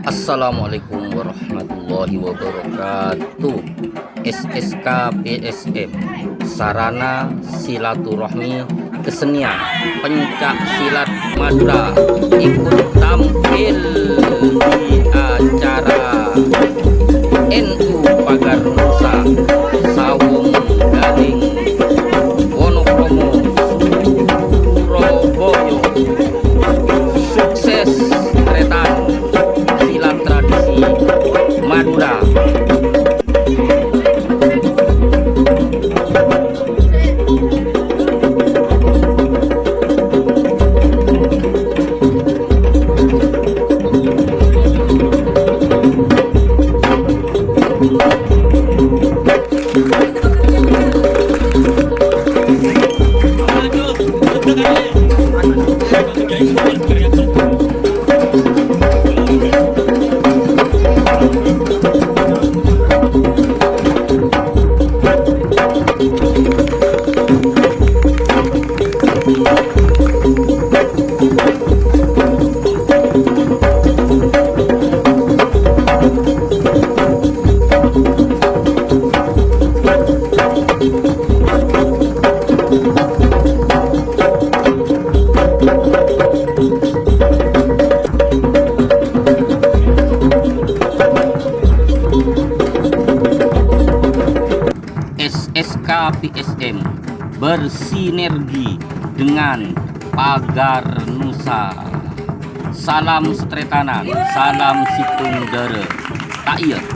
Assalamualaikum warahmatullahi wabarakatuh. SSK PSM, Sarana Silaturahmi Kesenian Pencak Silat Madura, ikut tampil di acara NU Pagar Nusa Sawung Galing Wonokromo Surabaya. Sukses tretan silat tradisi Madura. SSK PSM bersinergi dengan Pagar Nusa. Salam setretanan, salam situng dere. Tak iya.